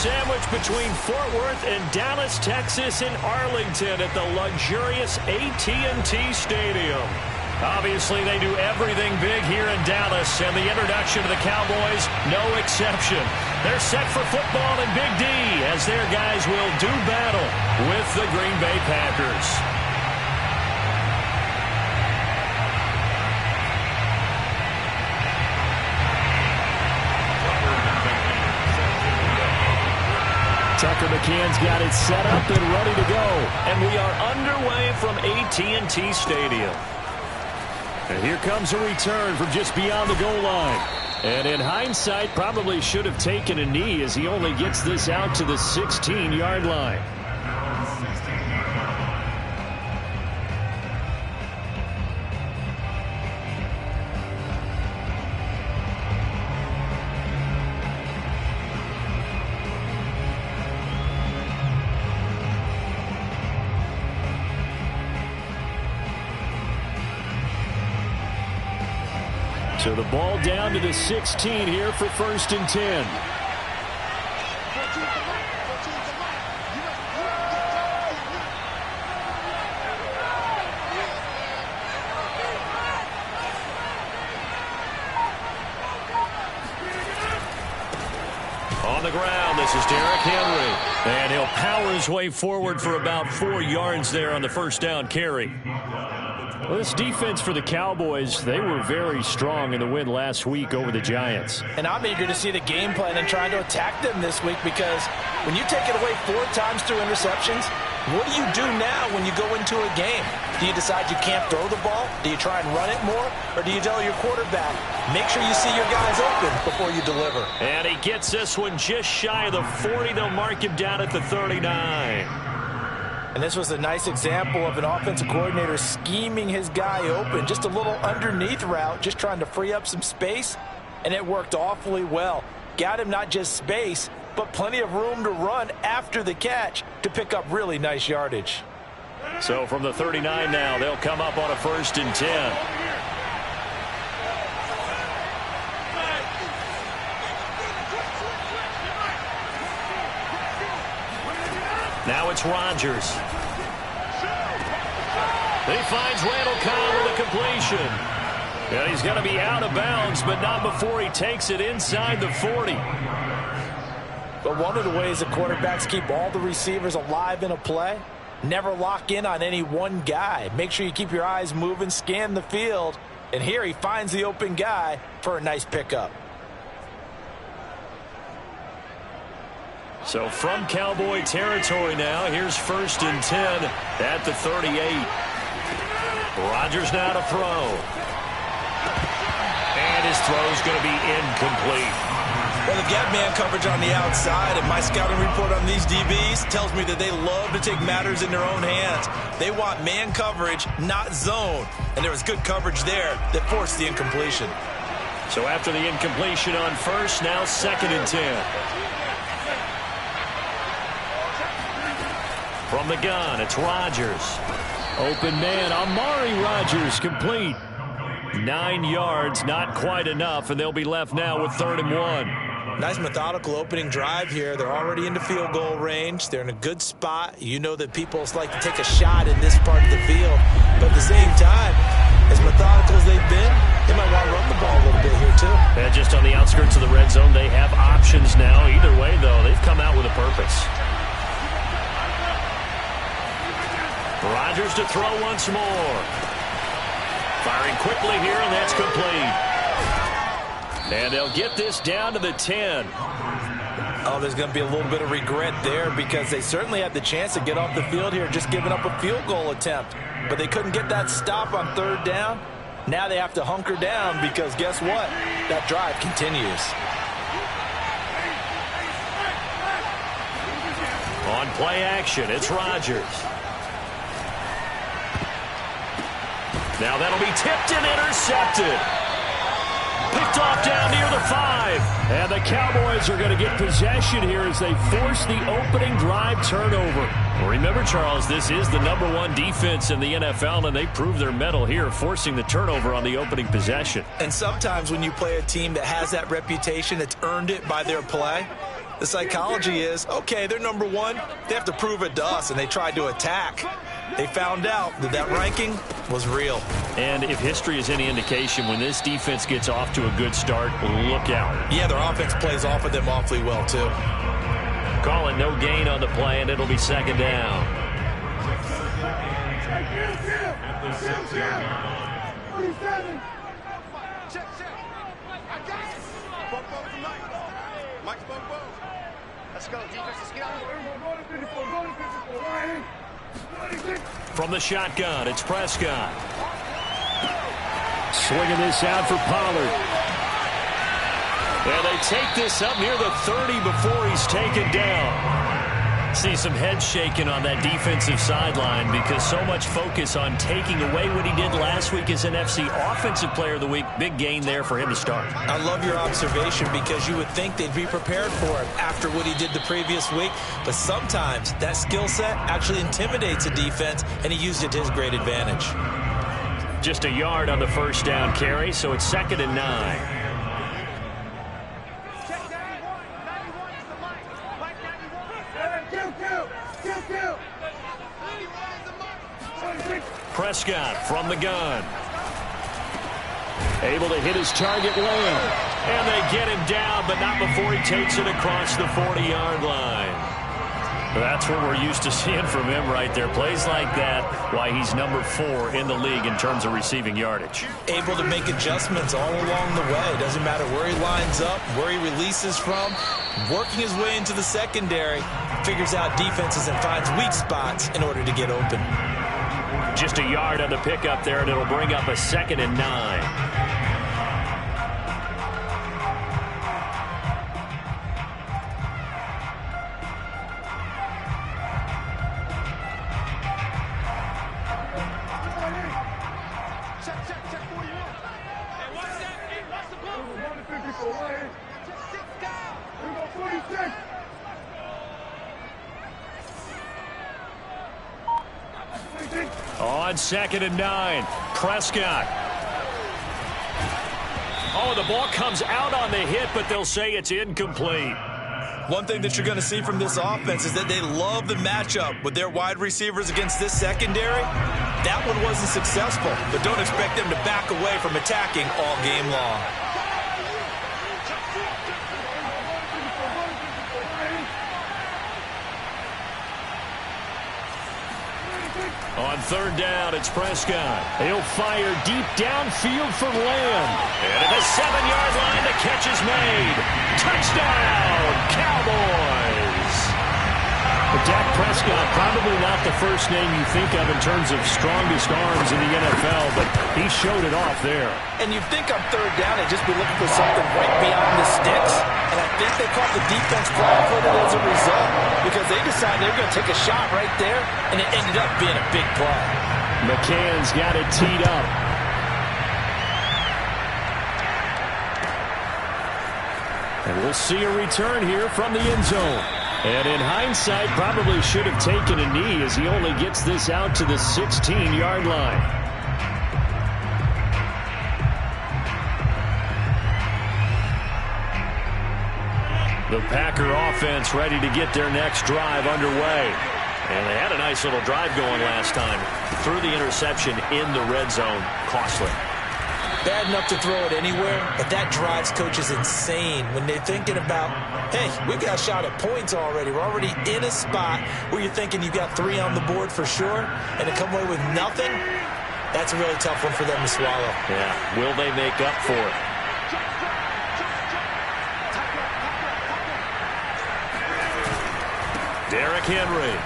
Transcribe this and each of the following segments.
Sandwich between Fort Worth and Dallas, Texas, and Arlington at the luxurious AT&T Stadium. Obviously, they do everything big here in Dallas, and the introduction to the Cowboys, no exception. They're set for football in Big D as their guys will do battle with the Green Bay Packers. Tucker McCann's got it set up and ready to go. And we are underway from AT&T Stadium. And here comes a return from just beyond the goal line. And in hindsight, probably should have taken a knee as he only gets this out to the 16-yard line. So the ball down to the 16 here for 1st and 10. On the ground, this is Derrick Henry. And he'll power his way forward for about 4 yards there on the first down carry. Well, this defense for the Cowboys, they were very strong in the win last week over the Giants. And I'm eager to see the game plan and trying to attack them this week, because when you take it away 4 times through interceptions, what do you do now when you go into a game? Do you decide you can't throw the ball? Do you try and run it more? Or do you tell your quarterback, make sure you see your guys open before you deliver? And he gets this one just shy of the 40. They'll mark him down at the 39. And this was a nice example of an offensive coordinator scheming his guy open. Just a little underneath route, just trying to free up some space. And it worked awfully well. Got him not just space, but plenty of room to run after the catch to pick up really nice yardage. So from the 39 now, they'll come up on a 1st and 10. Now it's Rodgers. He finds Randall Cobb with a completion. And he's going to be out of bounds, but not before he takes it inside the 40. But one of the ways that quarterbacks keep all the receivers alive in a play, never lock in on any one guy. Make sure you keep your eyes moving, scan the field. And here he finds the open guy for a nice pickup. So from Cowboy territory now, here's 1st and 10 at the 38. Rodgers now to throw. And his throw's going to be incomplete. Well, they've got man coverage on the outside, and my scouting report on these DBs tells me that they love to take matters in their own hands. They want man coverage, not zone. And there was good coverage there that forced the incompletion. So after the incompletion on 1st, now 2nd and 10. From the gun, it's Rodgers. Open man, Amari Rodgers, complete. 9 yards, not quite enough, and they'll be left now with 3rd and 1. Nice methodical opening drive here. They're already into field goal range. They're in a good spot. You know that people like to take a shot in this part of the field. But at the same time, as methodical as they've been, they might want to run the ball a little bit here too. And just on the outskirts of the red zone, they have options now. Either way, though, they've come out with a purpose. Rodgers to throw once more. Firing quickly here, and that's complete. And they'll get this down to the 10. Oh, there's going to be a little bit of regret there, because they certainly had the chance to get off the field here, just giving up a field goal attempt. But they couldn't get that stop on 3rd down. Now they have to hunker down, because guess what? That drive continues. On play action, it's Rodgers. Now that'll be tipped and intercepted. Picked off down near the 5. drive. And the Cowboys are going to get possession here as they force the opening drive turnover. Remember, Charles, this is the #1 defense in the NFL, and they prove their mettle here, forcing the turnover on the opening possession. And sometimes when you play a team that has that reputation, that's earned it by their play, the psychology is, okay, they're #1. They have to prove it to us, and they tried to attack. They found out that that ranking was real. And if history is any indication, when this defense gets off to a good start, look out. Yeah, their offense plays off of them awfully well, too. Call it no gain on the play, and it'll be second down. Let's go, defense, let's get out. From the shotgun, it's Prescott. Swinging this out for Pollard. And they take this up near the 30 before he's taken down. See some heads shaking on that defensive sideline because so much focus on taking away what he did last week as NFC Offensive Player of the Week. Big gain there for him to start. I love your observation because you would think they'd be prepared for him after what he did the previous week. But sometimes that skill set actually intimidates a defense, and he used it to his great advantage. Just a yard on the first down carry, so it's 2nd and 9. Prescott from the gun. Able to hit his target Lamb. And they get him down, but not before he takes it across the 40-yard line. That's what we're used to seeing from him right there. Plays like that, why he's #4 in the league in terms of receiving yardage. Able to make adjustments all along the way. Doesn't matter where he lines up, where he releases from. Working his way into the secondary. Figures out defenses and finds weak spots in order to get open. Just a yard on the pickup there, and it'll bring up a 2nd and 9. On 2nd and 9, Prescott. Oh, the ball comes out on the hit, but they'll say it's incomplete. One thing that you're going to see from this offense is that they love the matchup with their wide receivers against this secondary. That one wasn't successful, but don't expect them to back away from attacking all game long. On 3rd down, it's Prescott. He'll fire deep downfield for Lamb. And at the 7-yard line, the catch is made. Touchdown, Cowboys! But Dak Prescott, probably not the first name you think of in terms of strongest arms in the NFL, but he showed it off there. And you'd think on 3rd down, they'd just be looking for something right beyond the sticks. And I think they caught the defense flat-footed as a result because they decided they were going to take a shot right there, and it ended up being a big play. McCann's got it teed up. And we'll see a return here from the end zone. And in hindsight, probably should have taken a knee as he only gets this out to the 16-yard line. The Packer offense ready to get their next drive underway. And they had a nice little drive going last time. Threw the interception in the red zone. Costly. Bad enough to throw it anywhere, but that drives coaches insane when they're thinking about, hey, we got a shot at points already. We're already in a spot where you're thinking you got 3 on the board for sure, and to come away with nothing, that's a really tough one for them to swallow. Yeah, will they make up for it? Derrick Henry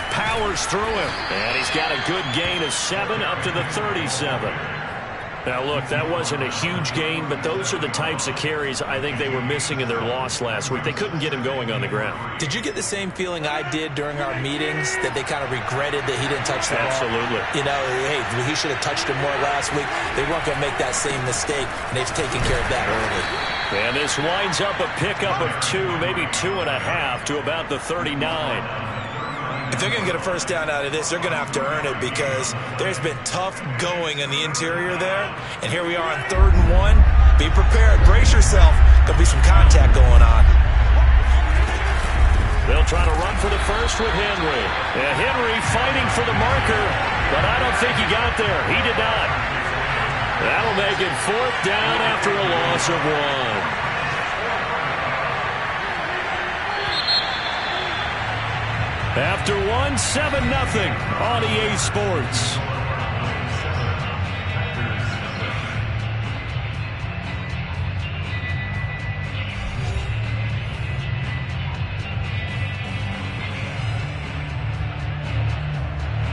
powers through him, and he's got a good gain of 7 up to the 37. Now, look, that wasn't a huge gain, but those are the types of carries I think they were missing in their loss last week. They couldn't get him going on the ground. Did you get the same feeling I did during our meetings, that they kind of regretted that he didn't touch the ball? Absolutely. You know, hey, he should have touched it more last week. They weren't going to make that same mistake, and they've taken care of that early. And this winds up a pickup of 2, maybe 2.5 to about the 39. If they're going to get a first down out of this, they're going to have to earn it because there's been tough going in the interior there. And here we are on 3rd and 1. Be prepared. Brace yourself. There'll be some contact going on. They'll try to run for the first with Henry. And Henry fighting for the marker, but I don't think he got there. He did not. That'll make it 4th down after a loss of 1. After 1, 7-0 on EA Sports.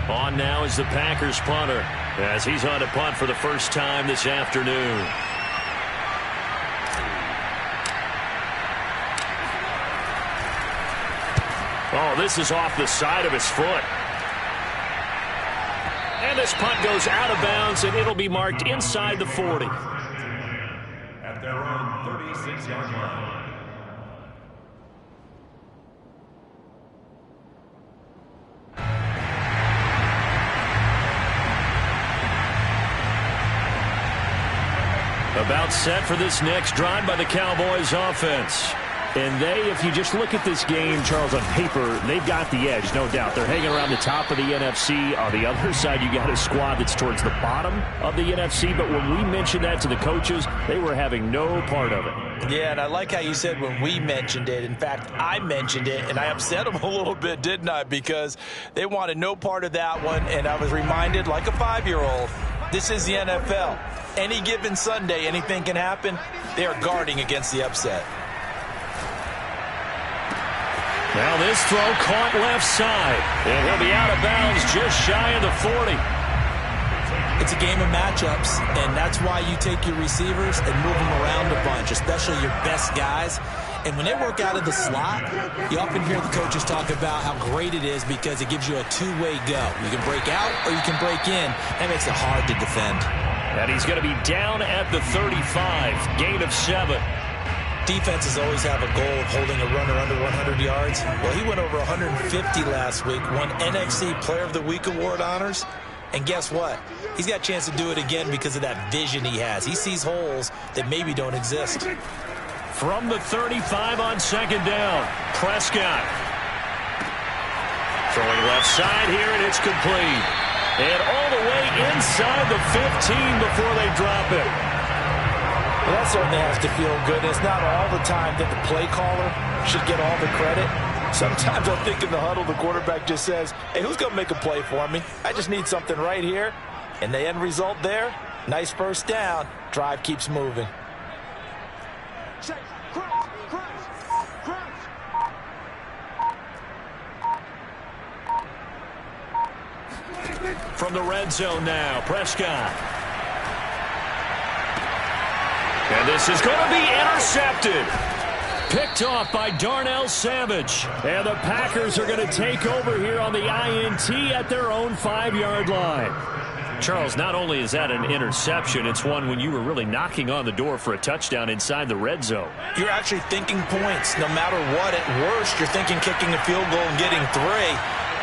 On now is the Packers punter as he's on to punt for the first time this afternoon. Oh, this is off the side of his foot. And this punt goes out of bounds, and it'll be marked inside the 40. At their own 36-yard line. About set for this next drive by the Cowboys offense. And they, if you just look at this game, Charles, on paper, they've got the edge, no doubt. They're hanging around the top of the NFC. On the other side, you got a squad that's towards the bottom of the NFC. But when we mentioned that to the coaches, they were having no part of it. Yeah, and I like how you said when we mentioned it. In fact, I mentioned it, and I upset them a little bit, didn't I? Because they wanted no part of that one, and I was reminded, like a 5-year-old, this is the NFL. Any given Sunday, anything can happen. They are guarding against the upset. Now this throw caught left side, and he'll be out of bounds just shy of the 40. It's a game of matchups, and that's why you take your receivers and move them around a bunch, especially your best guys. And when they work out of the slot, you often hear the coaches talk about how great it is because it gives you a two-way go. You can break out or you can break in. That makes it hard to defend. And he's going to be down at the 35, gain of 7. Defenses always have a goal of holding a runner under 100 yards. Well, he went over 150 last week, won NFC Player of the Week award honors. And guess what? He's got a chance to do it again because of that vision he has. He sees holes that maybe don't exist. From the 35 on 2nd down, Prescott. Throwing left side here, and it's complete. And all the way inside the 15 before they drop it. Well, that certainly has to feel good. It's not all the time that the play caller should get all the credit. Sometimes I think in the huddle, the quarterback just says, hey, who's going to make a play for me? I just need something right here. And the end result there, nice first down. Drive keeps moving. From the red zone now, Prescott. And this is going to be intercepted. Picked off by Darnell Savage. And the Packers are going to take over here on the INT at their own 5-yard line. Charles, not only is that an interception, it's one when you were really knocking on the door for a touchdown inside the red zone. You're actually thinking points. No matter what, at worst, you're thinking kicking a field goal and getting 3.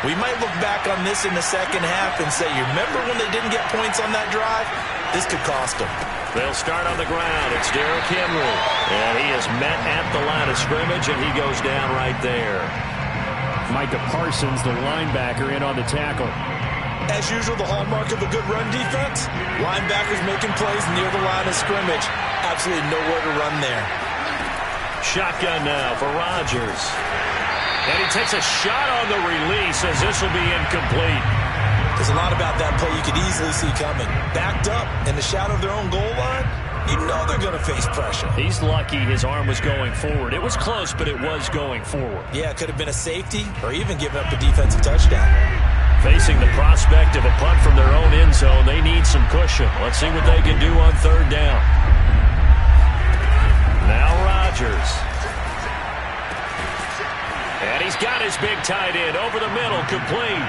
We might look back on this in the second half and say, you remember when they didn't get points on that drive? This could cost them. They'll start on the ground. It's Derrick Henry. And he is met at the line of scrimmage, and he goes down right there. Micah Parsons, the linebacker, in on the tackle. As usual, the hallmark of a good run defense, linebackers making plays near the line of scrimmage. Absolutely nowhere to run there. Shotgun now for Rodgers. And he takes a shot on the release as this will be incomplete. There's a lot about that play you could easily see coming. Backed up in the shadow of their own goal line, you know they're going to face pressure. He's lucky his arm was going forward. It was close, but it was going forward. Yeah, it could have been a safety or even given up a defensive touchdown. Facing the prospect of a punt from their own end zone, they need some cushion. Let's see what they can do on 3rd down. Now Rodgers. And he's got his big tight end over the middle, complete.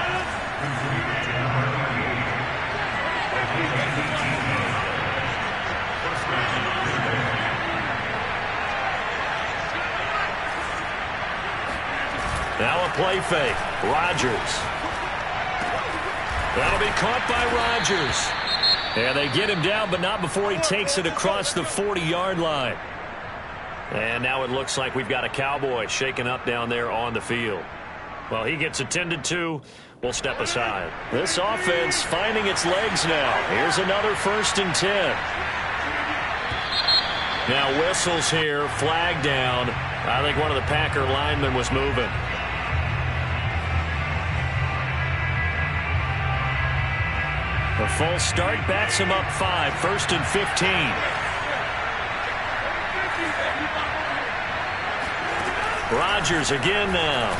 Now a play fake. Rodgers. That'll be caught by Rodgers. And they get him down, but not before he takes it across the 40-yard line. And now it looks like we've got a Cowboy shaken up down there on the field. Well, he gets attended to. We'll step aside. This offense finding its legs now. Here's another 1st and 10. Now whistles here, flag down. I think one of the Packer linemen was moving. A false start backs him up 5, 1st and 15. Rodgers again now.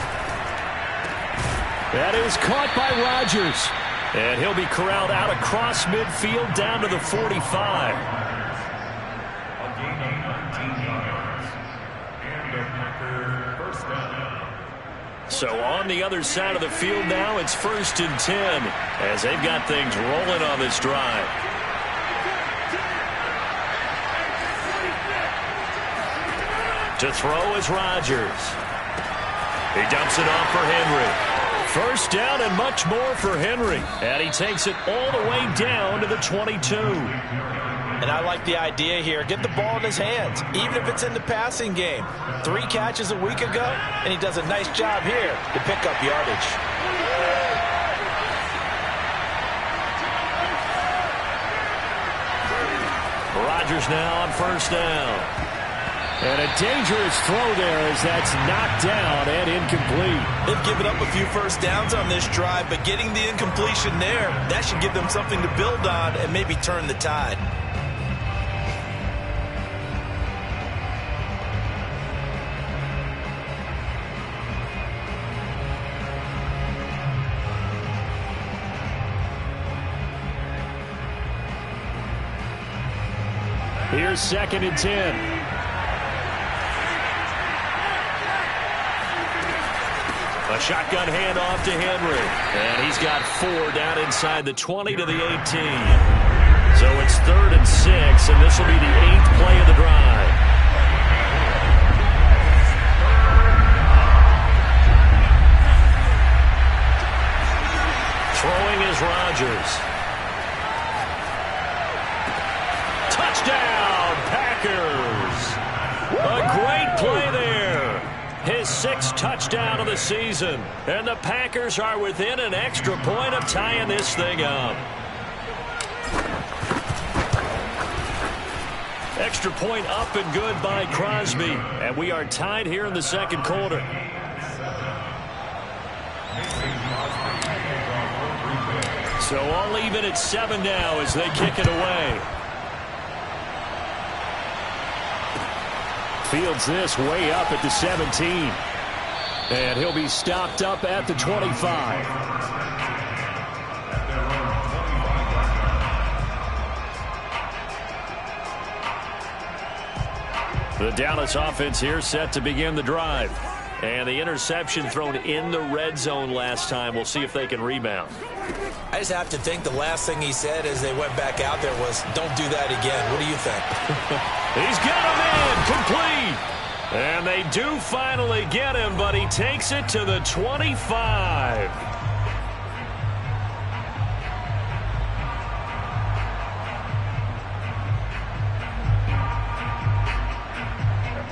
That is caught by Rodgers. And he'll be corralled out across midfield down to the 45. A gain of 19 yards. And a Packer first down. So on the other side of the field now, it's 1st and 10 as they've got things rolling on this drive. To throw is Rodgers. He dumps it off for Henry. 1st down and much more for Henry. And he takes it all the way down to the 22. And I like the idea here. Get the ball in his hands, even if it's in the passing game. 3 catches a week ago, and he does a nice job here to pick up yardage. Rodgers now on 1st down. And a dangerous throw there as that's knocked down and incomplete. They've given up a few 1st downs on this drive, but getting the incompletion there, that should give them something to build on and maybe turn the tide. Here's 2nd and 10. A shotgun handoff to Henry. And he's got 4 down inside the 20 to the 18. So it's 3rd and 6, and this will be the 8th play of the drive. Throwing is Rodgers. Touchdown, Packers! A great play there. His 6th touchdown of the season. And the Packers are within an extra point of tying this thing up. Extra point up and good by Crosby. And we are tied here in the 2nd quarter. So all even at 7 now as they kick it away. Fields this way up at the 17. And he'll be stopped up at the 25. The Dallas offense here set to begin the drive. And the interception thrown in the red zone last time. We'll see if they can rebound. I just have to think the last thing he said as they went back out there was, don't do that again. What do you think? He's got him in, complete. And they do finally get him, but he takes it to the 25.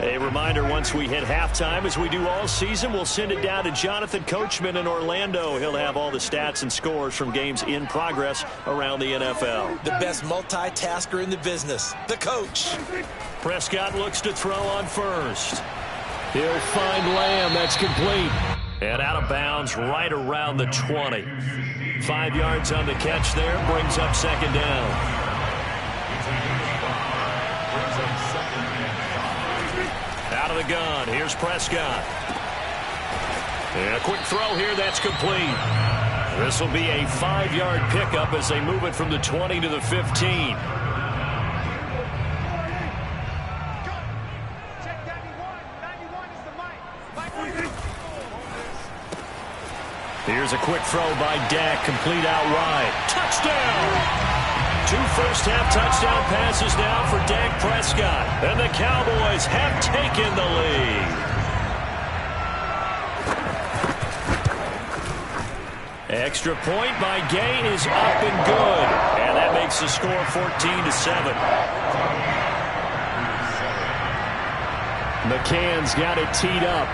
A reminder, once we hit halftime, as we do all season, we'll send it down to Jonathan Coachman in Orlando. He'll have all the stats and scores from games in progress around the NFL. The best multitasker in the business, the coach. Prescott looks to throw on 1st. He'll find Lamb. That's complete. And out of bounds right around the 20. 5 yards on the catch there. Brings up 2nd down. Out of the gun. Here's Prescott. And a quick throw here. That's complete. This will be a 5-yard pickup as they move it from the 20 to the 15. Here's a quick throw by Dak, complete out wide. Touchdown! 2 first-half touchdown passes now for Dak Prescott. And the Cowboys have taken the lead. Extra point by Gay is up and good. And that makes the score 14-7. McCann's got it teed up.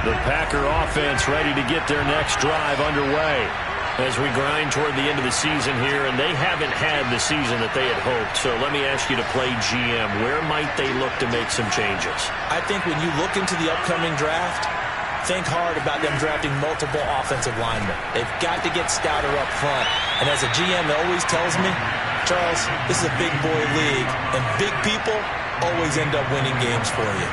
The Packer offense ready to get their next drive underway as we grind toward the end of the season here, and they haven't had the season that they had hoped. So let me ask you to play GM. Where might they look to make some changes? I think when you look into the upcoming draft, think hard about them drafting multiple offensive linemen. They've got to get stouter up front. And as a GM always tells me, Charles, this is a big boy league, and big people always end up winning games for you.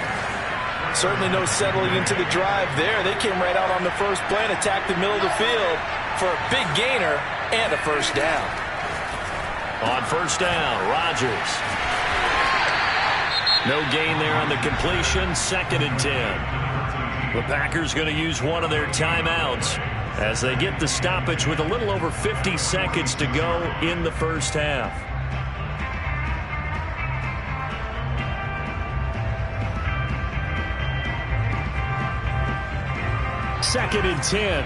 Certainly no settling into the drive there. They came right out on the first play and attacked the middle of the field for a big gainer and a first down. On first down, Rodgers. No gain there on the completion. 2nd and 10. The Packers going to use one of their timeouts as they get the stoppage with a little over 50 seconds to go in the first half. Second and 10.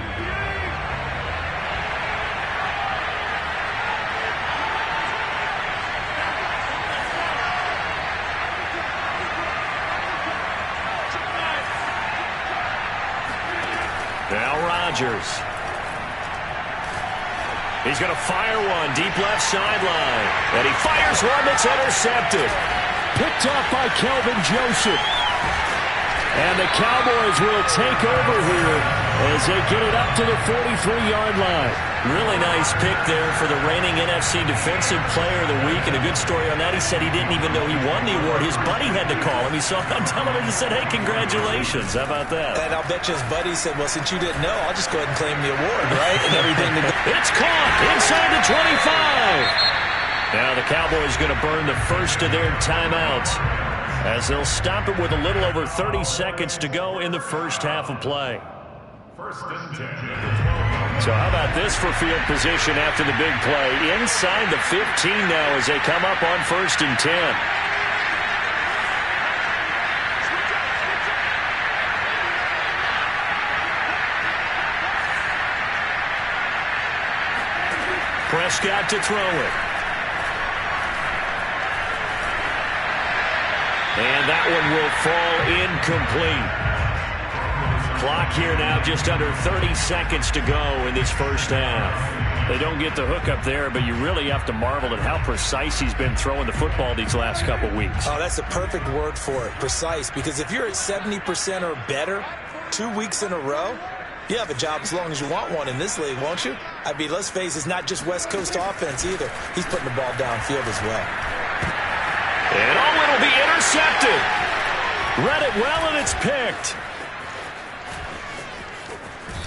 Now Rodgers. He's going to fire one deep left sideline. And he fires one that's intercepted. Picked off by Kelvin Joseph. And the Cowboys will take over here as they get it up to the 43-yard line. Really nice pick there for the reigning NFC Defensive Player of the Week. And a good story on that, he said he didn't even know he won the award. His buddy had to call him. He saw it on television and said, hey, congratulations. How about that? And I'll bet you his buddy said, well, since you didn't know, I'll just go ahead and claim the award, right? And everything. It's caught inside the 25. Now the Cowboys going to burn the first of their timeouts as they'll stop it with a little over 30 seconds to go in the first half of play. First and 10. So how about this for field position after the big play? Inside the 15 now as they come up on 1st and 10. Prescott to throw it. And that one will fall incomplete. Clock here now just under 30 seconds to go in this first half. They don't get the hook up there, but you really have to marvel at how precise he's been throwing the football these last couple weeks. Oh, that's the perfect word for it, precise. Because if you're at 70% or better 2 weeks in a row, you have a job as long as you want one in this league, won't you? I mean, let's face it, it's not just West Coast offense either. He's putting the ball downfield as well. And oh, it'll be intercepted. Read it well, and it's picked.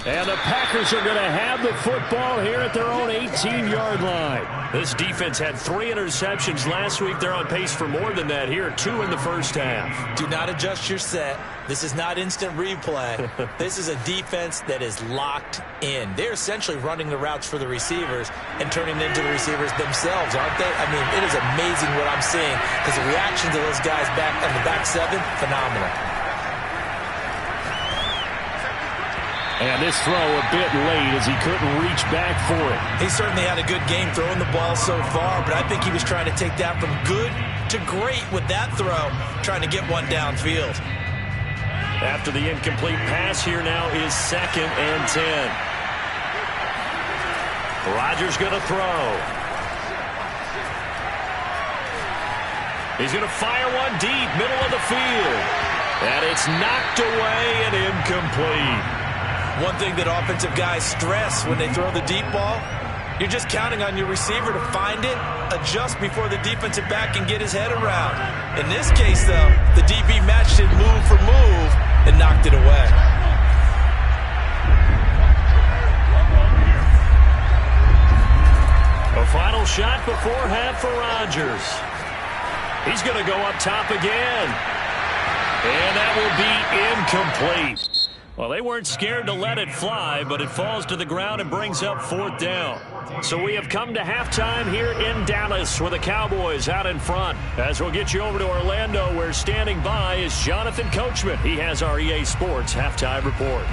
And the Packers are going to have the football here at their own 18-yard line. This defense had 3 interceptions last week. They're on pace for more than that here, 2 in the first half. Do not adjust your set. This is not instant replay. This is a defense that is locked in. They're essentially running the routes for the receivers and turning them into the receivers themselves, aren't they? I mean, it is amazing what I'm seeing because the reactions of those guys back on the back 7, phenomenal. And this throw a bit late as he couldn't reach back for it. He certainly had a good game throwing the ball so far, but I think he was trying to take that from good to great with that throw, trying to get one downfield. After the incomplete pass, here now is 2nd and 10. Rodgers going to throw. He's going to fire one deep, middle of the field. And it's knocked away and incomplete. One thing that offensive guys stress when they throw the deep ball, you're just counting on your receiver to find it, adjust before the defensive back can get his head around. In this case, though, the DB matched it move for move and knocked it away. A final shot before half for Rodgers. He's going to go up top again. And that will be incomplete. Well, they weren't scared to let it fly, but it falls to the ground and brings up 4th down. So we have come to halftime here in Dallas with the Cowboys out in front. As we'll get you over to Orlando, where standing by is Jonathan Coachman. He has our EA Sports halftime report.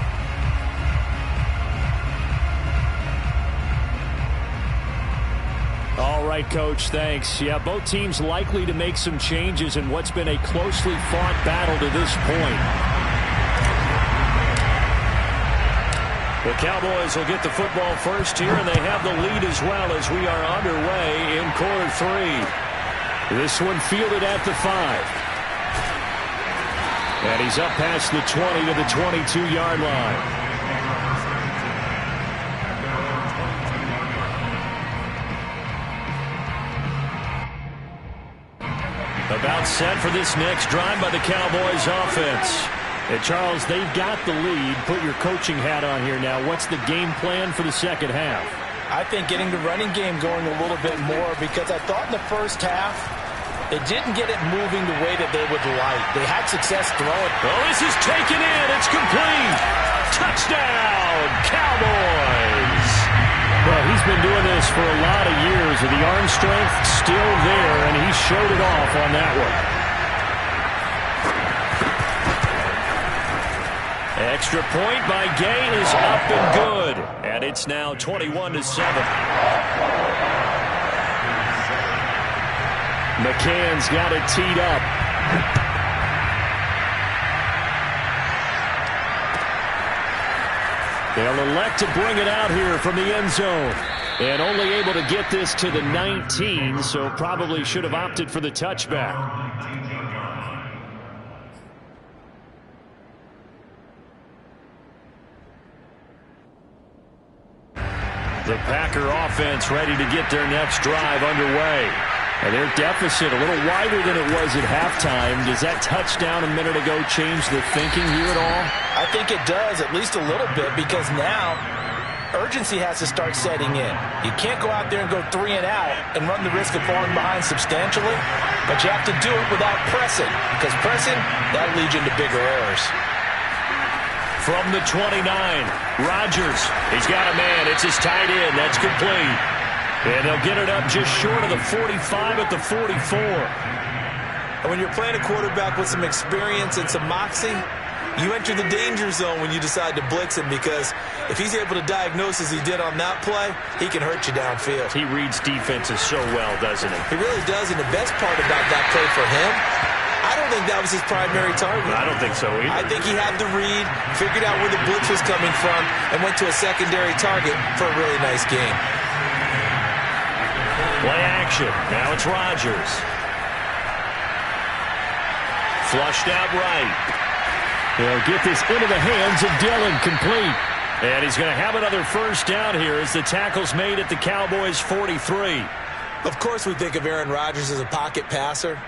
All right, Coach, thanks. Yeah, both teams likely to make some changes in what's been a closely fought battle to this point. The Cowboys will get the football first here, and they have the lead as well as we are underway in quarter 3. This one fielded at the 5. And he's up past the 20 to the 22-yard line. About set for this next drive by the Cowboys offense. And Charles, they've got the lead. Put your coaching hat on here now. What's the game plan for the second half? I think getting the running game going a little bit more, because I thought in the first half they didn't get it moving the way that they would like. They had success throwing. Oh, this is taken in. It's complete. Touchdown, Cowboys. Well, he's been doing this for a lot of years, and the arm strength still there, and he showed it off on that one. Extra point by Gay is up and good. And it's now 21-7. McCann's got it teed up. They'll elect to bring it out here from the end zone. And only able to get this to the 19, so probably should have opted for the touchback. The Packer offense ready to get their next drive underway. And their deficit a little wider than it was at halftime. Does that touchdown a minute ago change the thinking here at all? I think it does, at least a little bit, because now urgency has to start setting in. You can't go out there and go 3 and out and run the risk of falling behind substantially, but you have to do it without pressing, because pressing, that leads you into bigger errors. From the 29, Rodgers. He's got a man. It's his tight end. That's complete. And they'll get it up just short of the 45 at the 44. And when you're playing a quarterback with some experience and some moxie, you enter the danger zone when you decide to blitz him, because if he's able to diagnose as he did on that play, he can hurt you downfield. He reads defenses so well, doesn't he? He really does, and the best part about that play for him, I don't think that was his primary target. I don't think so either. I think he had the read, figured out where the blitz was coming from, and went to a secondary target for a really nice game. Play action. Now it's Rodgers. Flushed out right. They'll get this into the hands of Dillon, complete. And he's going to have another first down here as the tackle's made at the Cowboys' 43. Of course we think of Aaron Rodgers as a pocket passer,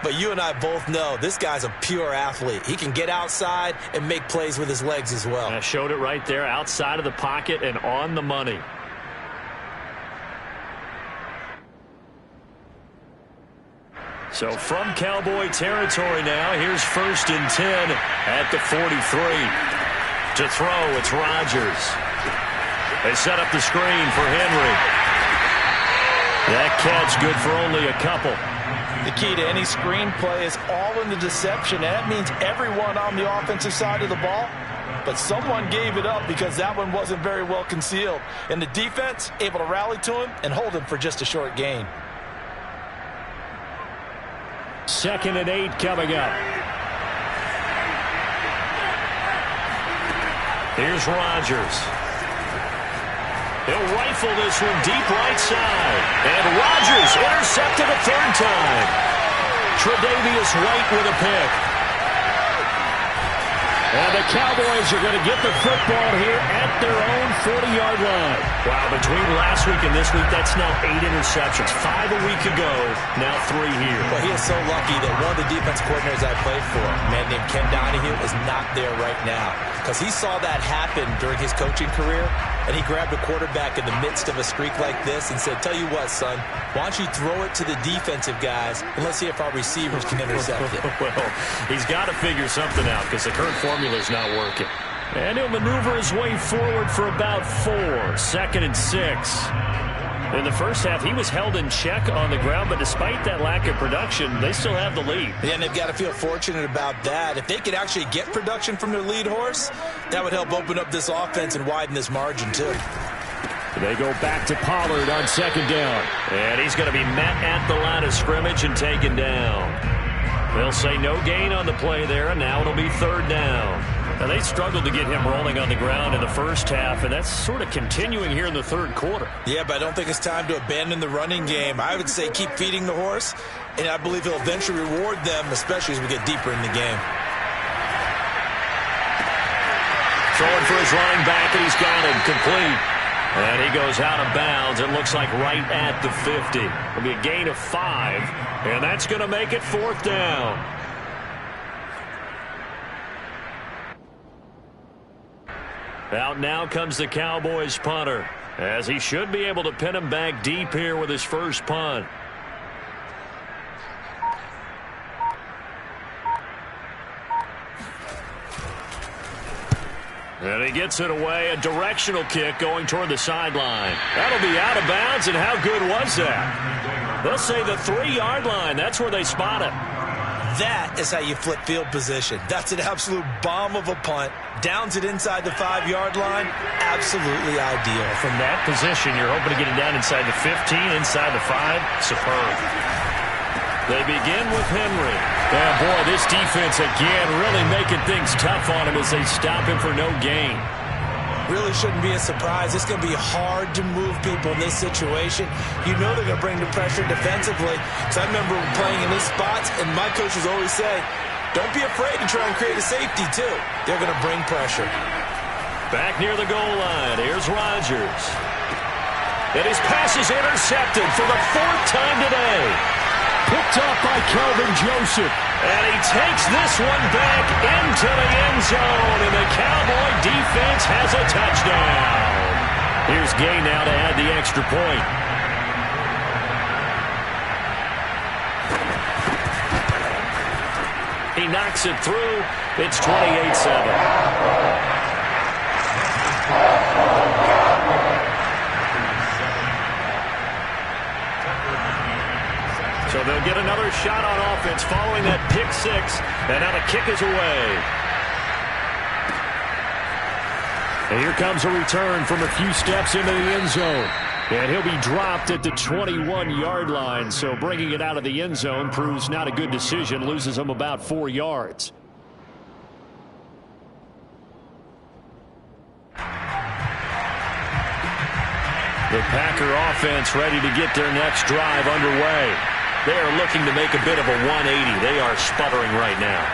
but you and I both know this guy's a pure athlete. He can get outside and make plays with his legs as well. I showed it right there, outside of the pocket and on the money. So from Cowboy territory now, here's 1st and 10 at the 43. To throw, it's Rodgers. They set up the screen for Henry. That catch good for only a couple. The key to any screen play is all in the deception, and that means everyone on the offensive side of the ball. But someone gave it up because that one wasn't very well concealed. And the defense able to rally to him and hold him for just a short gain. 2nd and 8 coming up. Here's Rodgers. He'll rifle this one deep right side. And Rodgers intercepted a 3rd time. Tre'Davious White with a pick. And the Cowboys are going to get the football here at their own 40-yard line. Wow, between last week and this week, that's now 8 interceptions. 5 a week ago, now 3 here. Well, he is so lucky that one of the defense coordinators I played for, a man named Ken Donahue, is not there right now, because he saw that happen during his coaching career, and he grabbed a quarterback in the midst of a streak like this and said, tell you what, son, why don't you throw it to the defensive guys, and let's see if our receivers can intercept it. Well, he's got to figure something out because the current formula is not working. And he'll maneuver his way forward for about 4. 2nd and 6. In the first half, he was held in check on the ground, but despite that lack of production, they still have the lead. Yeah, and they've got to feel fortunate about that. If they could actually get production from their lead horse, that would help open up this offense and widen this margin, too. They go back to Pollard on 2nd down. And he's going to be met at the line of scrimmage and taken down. They'll say no gain on the play there, and now it'll be 3rd down. Now, they struggled to get him rolling on the ground in the first half, and that's sort of continuing here in the 3rd quarter. Yeah, but I don't think it's time to abandon the running game. I would say keep feeding the horse, and I believe he'll eventually reward them, especially as we get deeper in the game. Throwing for his running back, and he's got him complete. And he goes out of bounds. It looks like right at the 50. It'll be a gain of 5, and that's going to make it 4th down. Out now comes the Cowboys punter, as he should be able to pin him back deep here with his first punt. And he gets it away, a directional kick going toward the sideline. That'll be out of bounds, and how good was that? They'll say the 3-yard line. That's where they spot it. That is how you flip field position. That's an absolute bomb of a punt. Downs it inside the 5-yard line. Absolutely ideal. From that position, you're hoping to get it down inside the 15, inside the 5. Superb. They begin with Henry. And boy, this defense again really making things tough on him as they stop him for no gain. Really shouldn't be a surprise. It's going to be hard to move people in this situation. You know they're going to bring the pressure defensively. Because I remember playing in these spots, and my coaches always say, don't be afraid to try and create a safety, too. They're going to bring pressure. Back near the goal line, here's Rodgers. And his pass is intercepted for the 4th time today. Picked up by Kelvin Joseph. And he takes this one back into the end zone. And the Cowboy defense has a touchdown. Here's Gay now to add the extra point. He knocks it through. It's 28-7. So they'll get another shot on offense following that pick 6. And now the kick is away. And here comes a return from a few steps into the end zone. And he'll be dropped at the 21-yard line. So bringing it out of the end zone proves not a good decision. Loses him about 4 yards. The Packer offense ready to get their next drive underway. They are looking to make a bit of a 180. They are sputtering right now.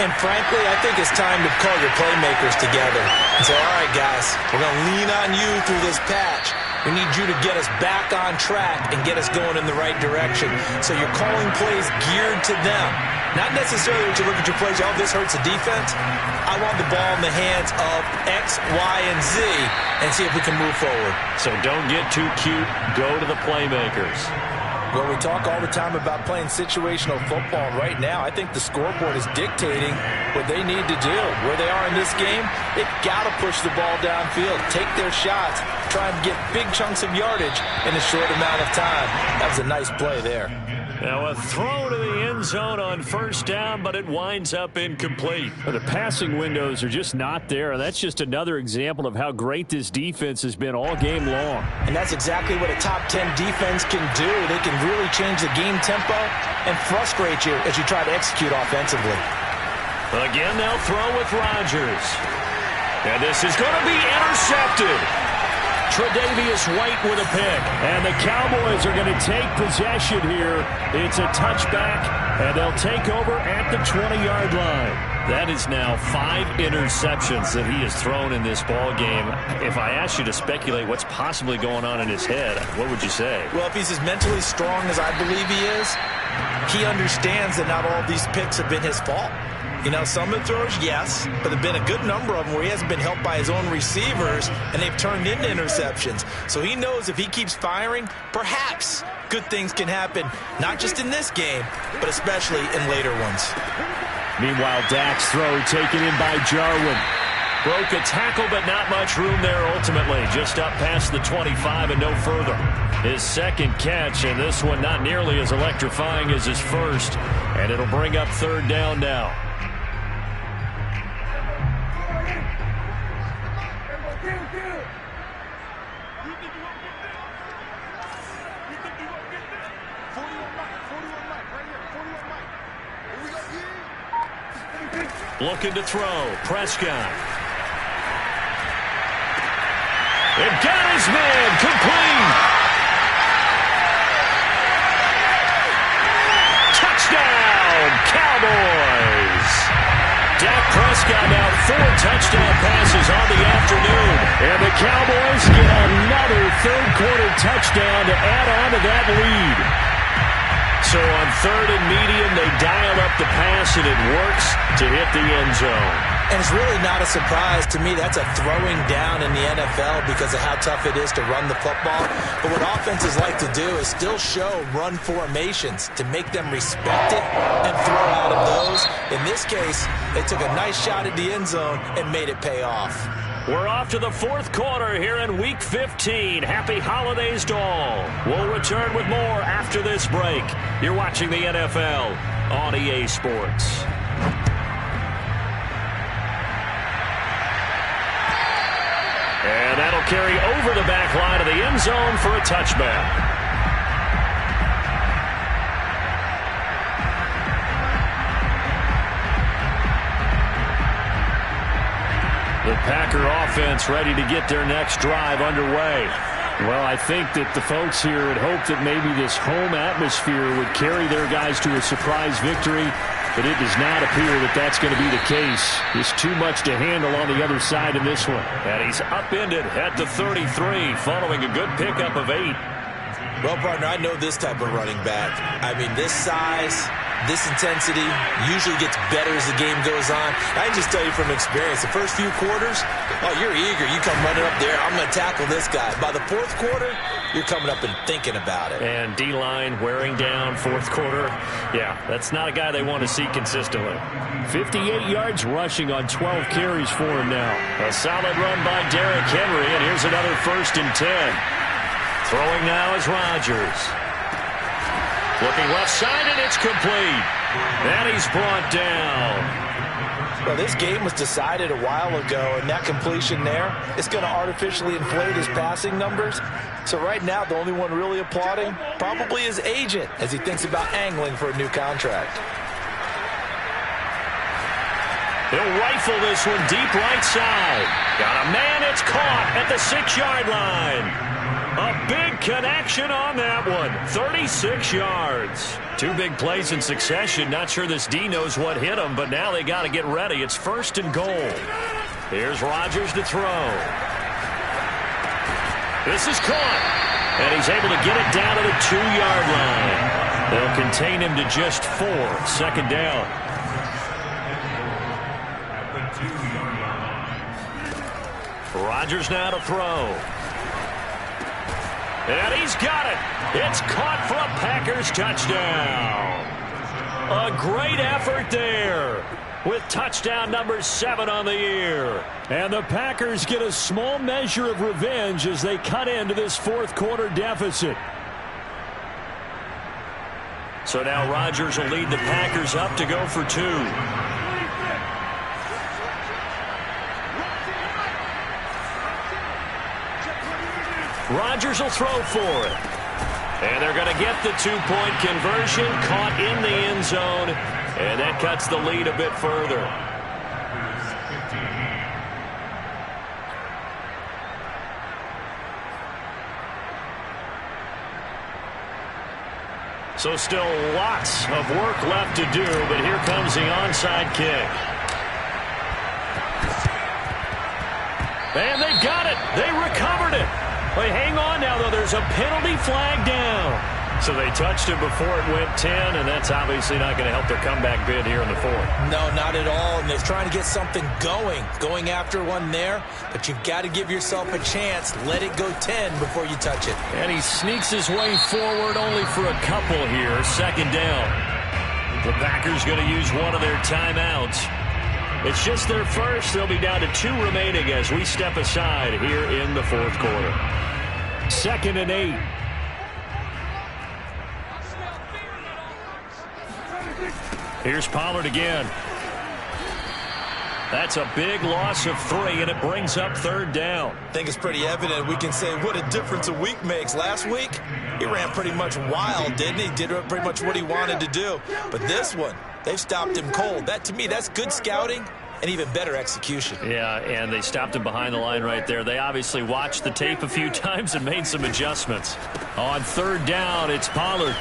And frankly, I think it's time to call your playmakers together and say, all right, guys, we're going to lean on you through this patch. We need you to get us back on track and get us going in the right direction. So you're calling plays geared to them. Not necessarily that you look at your plays, oh, this hurts the defense. I want the ball in the hands of X, Y, and Z and see if we can move forward. So don't get too cute. Go to the playmakers. Well, we talk all the time about playing situational football. Right now, I think the scoreboard is dictating what they need to do. Where they are in this game, they've got to push the ball downfield, take their shots, try and get big chunks of yardage in a short amount of time. That was a nice play there. Now a throw to the end zone on 1st down, but it winds up incomplete. The passing windows are just not there. That's just another example of how great this defense has been all game long. And that's exactly what a top 10 defense can do. They can really change the game tempo and frustrate you as you try to execute offensively. Again, they'll throw with Rodgers. And this is going to be intercepted. Tre'Davious White with a pick. And the Cowboys are going to take possession here. It's a touchback, and they'll take over at the 20-yard line. That is now 5 interceptions that he has thrown in this ball game. If I asked you to speculate what's possibly going on in his head, what would you say? Well, if he's as mentally strong as I believe he is, he understands that not all these picks have been his fault. You know, some of the throws, yes, but there have been a good number of them where he hasn't been helped by his own receivers, and they've turned into interceptions. So he knows if he keeps firing, perhaps good things can happen, not just in this game, but especially in later ones. Meanwhile, Dak's throw taken in by Jarwin. Broke a tackle, but not much room there ultimately. Just up past the 25 and no further. His second catch, and this one not nearly as electrifying as his first. And it'll bring up third down now. Looking to throw. Prescott. It got his man. Complete. Touchdown, Cowboys. Dak Prescott now 4 touchdown passes on the afternoon. And the Cowboys get another third-quarter touchdown to add on to that lead. So on third and medium, they dial up the pass, and it works to hit the end zone. And it's really not a surprise to me. That's a throwing down in the NFL because of how tough it is to run the football. But what offenses like to do is still show run formations to make them respect it and throw out of those. In this case, they took a nice shot at the end zone and made it pay off. We're off to the fourth quarter here in Week 15. Happy holidays to all. We'll return with more after this break. You're watching the NFL on EA Sports. And that'll carry over the back line of the end zone for a touchback. The Packer offense ready to get their next drive underway. Well, I think that the folks here had hoped that maybe this home atmosphere would carry their guys to a surprise victory, but it does not appear that that's going to be the case. There's too much to handle on the other side in this one. And he's upended at the 33 following a good pickup of 8. Well, partner, I know this type of running back. I mean, this size, this intensity usually gets better as the game goes on. I can just tell you from experience, the first few quarters, oh, you're eager. You come running up there, I'm going to tackle this guy. By the fourth quarter, you're coming up and thinking about it. And D-line wearing down fourth quarter. Yeah, that's not a guy they want to see consistently. 58 yards rushing on 12 carries for him now. A solid run by Derrick Henry, and here's another 1st and 10. Throwing now is Rodgers. Looking left side, and it's complete. And he's brought down. Well, this game was decided a while ago, and that completion there is going to artificially inflate his passing numbers. So right now, the only one really applauding probably his agent as he thinks about angling for a new contract. He'll rifle this one deep right side. Got a man, it's caught at the 6-yard line. A big connection on that one. 36 yards. 2 big plays in succession. Not sure this D knows what hit him, but now they got to get ready. It's 1st and goal. Here's Rodgers to throw. This is caught. And he's able to get it down to the 2-yard line. They'll contain him to just 4. 2nd down. Rodgers now to throw. And he's got it. It's caught for a Packers touchdown. A great effort there with touchdown number 7 on the year. And the Packers get a small measure of revenge as they cut into this fourth quarter deficit. So now Rodgers will lead the Packers up to go for 2. Rodgers will throw for it. And they're going to get the 2-point conversion, caught in the end zone, and that cuts the lead a bit further. So still lots of work left to do, but here comes the onside kick. And they got it. They recovered it. But hang on now, though. There's a penalty flag down. So they touched it before it went 10, and that's obviously not going to help their comeback bid here in the fourth. No, not at all. And they're trying to get something going after one there. But you've got to give yourself a chance. Let it go 10 before you touch it. And he sneaks his way forward only for a couple here. Second down. The Packers going to use one of their timeouts. It's just their first. They'll be down to 2 remaining as we step aside here in the fourth quarter. 2nd and 8. Here's Pollard again. That's a big loss of 3, and it brings up 3rd down. I think it's pretty evident. We can say what a difference a week makes. Last week, he ran pretty much wild, didn't he? Did pretty much what he wanted to do. But this one, they've stopped him cold. That, to me, that's good scouting and even better execution. Yeah, and they stopped him behind the line right there. They obviously watched the tape a few times and made some adjustments. On 3rd down, it's Pollard.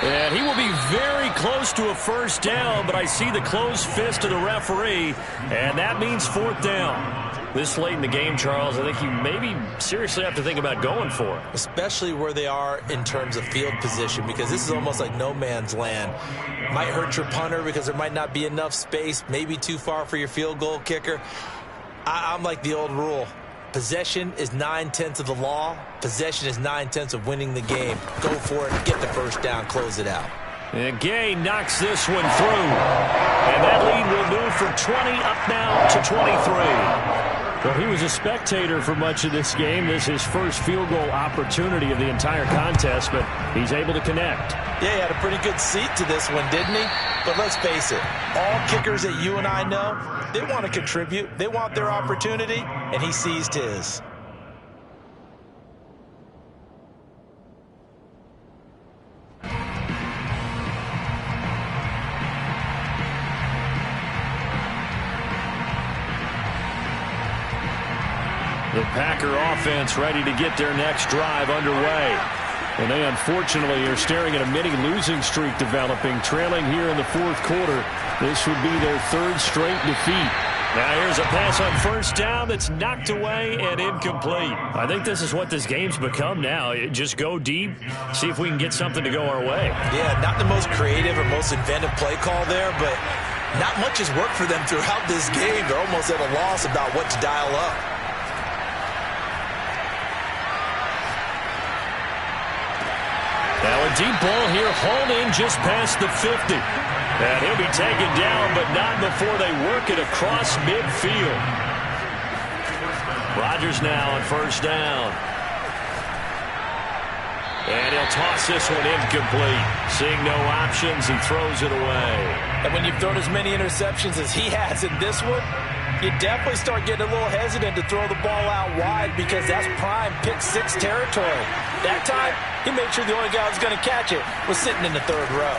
And he will be very close to a first down, but I see the closed fist of the referee, and that means 4th down. This late in the game, Charles, I think you maybe seriously have to think about going for it. Especially where they are in terms of field position, because this is almost like no man's land. Might hurt your punter because there might not be enough space, maybe too far for your field goal kicker. I'm like the old rule. Possession is 9/10 of the law. Possession is 9/10 of winning the game. Go for it. Get the first down. Close it out. And Gay knocks this one through. And that lead will move from 20 up now to 23. Well, he was a spectator for much of this game. This is his first field goal opportunity of the entire contest, but he's able to connect. Yeah, he had a pretty good seat to this one, didn't he? But let's face it, all kickers that you and I know, they want to contribute. They want their opportunity, and he seized his. The Packer offense ready to get their next drive underway. And they unfortunately are staring at a mini losing streak developing, trailing here in the fourth quarter. This would be their 3rd straight defeat. Now here's a pass on first down that's knocked away and incomplete. I think this is what this game's become now. Just go deep, see if we can get something to go our way. Yeah, not the most creative or most inventive play call there, but not much has worked for them throughout this game. They're almost at a loss about what to dial up. Now a deep ball here, hauled in just past the 50. And he'll be taken down, but not before they work it across midfield. Rodgers now on first down. And he'll toss this one incomplete. Seeing no options, he throws it away. And when you've thrown as many interceptions as he has in this one, you definitely start getting a little hesitant to throw the ball out wide because that's prime pick-6 territory. That time, he made sure the only guy who was going to catch it was sitting in the 3rd row.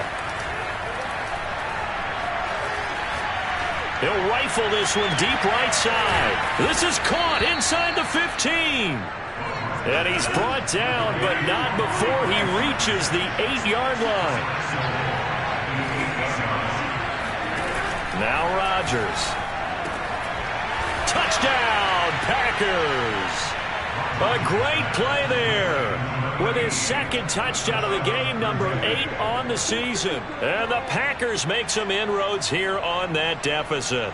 He'll rifle this one deep right side. This is caught inside the 15. And he's brought down, but not before he reaches the 8-yard line. Now Rodgers. Touchdown, Packers. A great play there with his 2nd touchdown of the game, number 8 on the season. And the Packers make some inroads here on that deficit.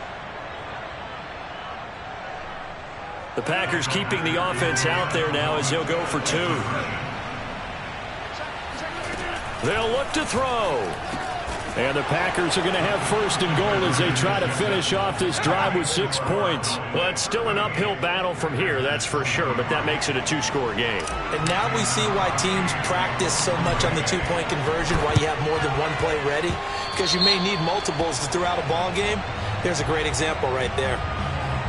The Packers keeping the offense out there now as he'll go for 2. They'll look to throw. And the Packers are going to have 1st and goal as they try to finish off this drive with 6 points. Well, it's still an uphill battle from here, that's for sure, but that makes it a 2-score game. And now we see why teams practice so much on the 2-point conversion, why you have more than one play ready, because you may need multiples throughout a ball game. There's a great example right there.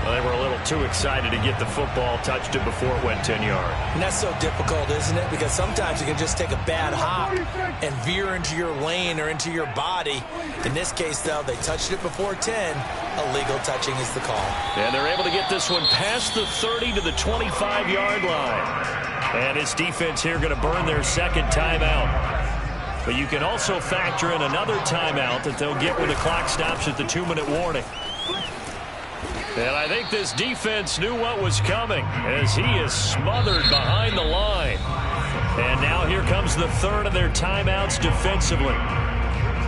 Well, they were a little too excited to get the football, touched it before it went 10 yards. And that's so difficult, isn't it? Because sometimes you can just take a bad hop and veer into your lane or into your body. In this case, though, they touched it before 10. Illegal touching is the call. And they're able to get this one past the 30 to the 25-yard line. And his defense here going to burn their 2nd timeout. But you can also factor in another timeout that they'll get when the clock stops at the 2-minute warning. And I think this defense knew what was coming as he is smothered behind the line. And now here comes the third of their timeouts defensively.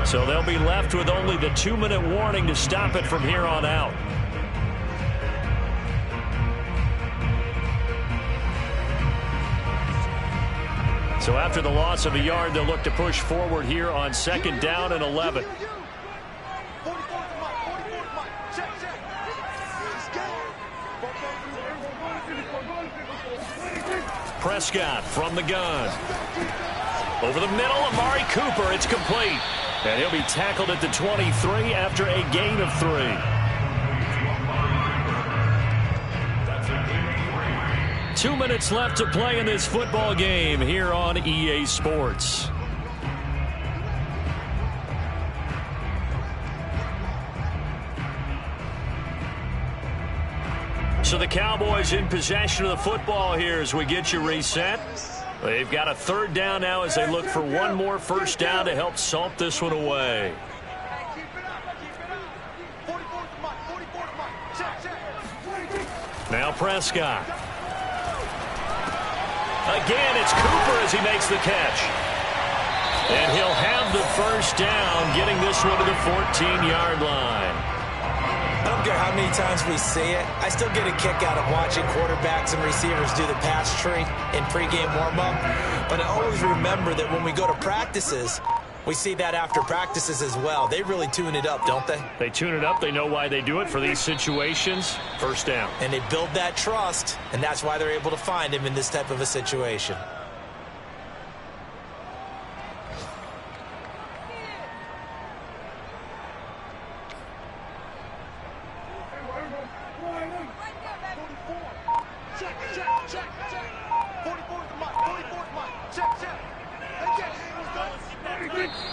So they'll be left with only the 2-minute warning to stop it from here on out. So after the loss of a yard, they'll look to push forward here on second down and 11. Prescott from the gun. Over the middle, Amari Cooper. It's complete. And he'll be tackled at the 23 after a gain of 3. 2 minutes left to play in this football game here on EA Sports. So the Cowboys in possession of the football here as we get you reset. They've got a third down now as they look for one more first down to help salt this one away. Now Prescott. Again, it's Cooper as he makes the catch. And he'll have the first down, getting this one to the 14-yard line. I don't care how many times we say it, I still get a kick out of watching quarterbacks and receivers do the pass tree in pregame warm-up. But I always remember that when we go to practices, we see that after practices as well. They really tune it up, don't they? They tune it up. They know why they do it for these situations. First down. And they build that trust, and that's why they're able to find him in this type of a situation.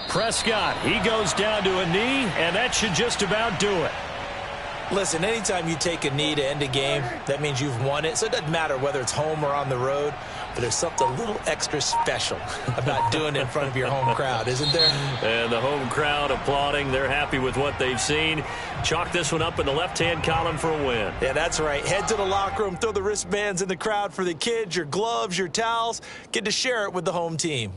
Prescott, he goes down to a knee, and that should just about do it. Listen, anytime you take a knee to end a game, that means you've won it. So it doesn't matter whether it's home or on the road, but there's something a little extra special about doing it in front of your home crowd, isn't there? And the home crowd applauding. They're happy with what they've seen. Chalk this one up in the left-hand column for a win. Yeah, that's right. Head to the locker room, throw the wristbands in the crowd for the kids, your gloves, your towels. Get to share it with the home team.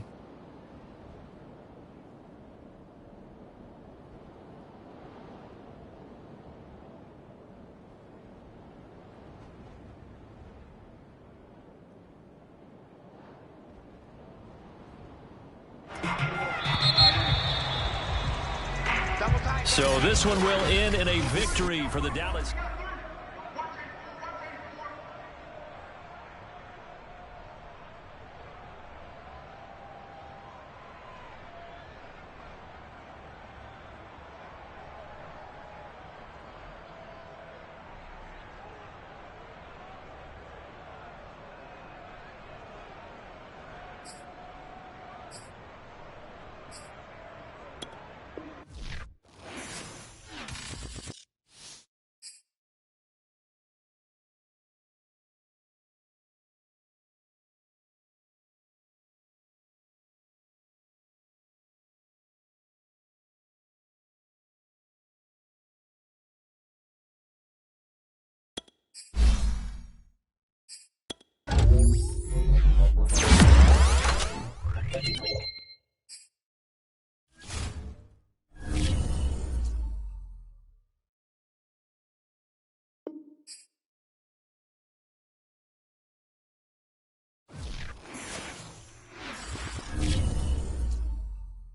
So this one will end in a victory for the Dallas.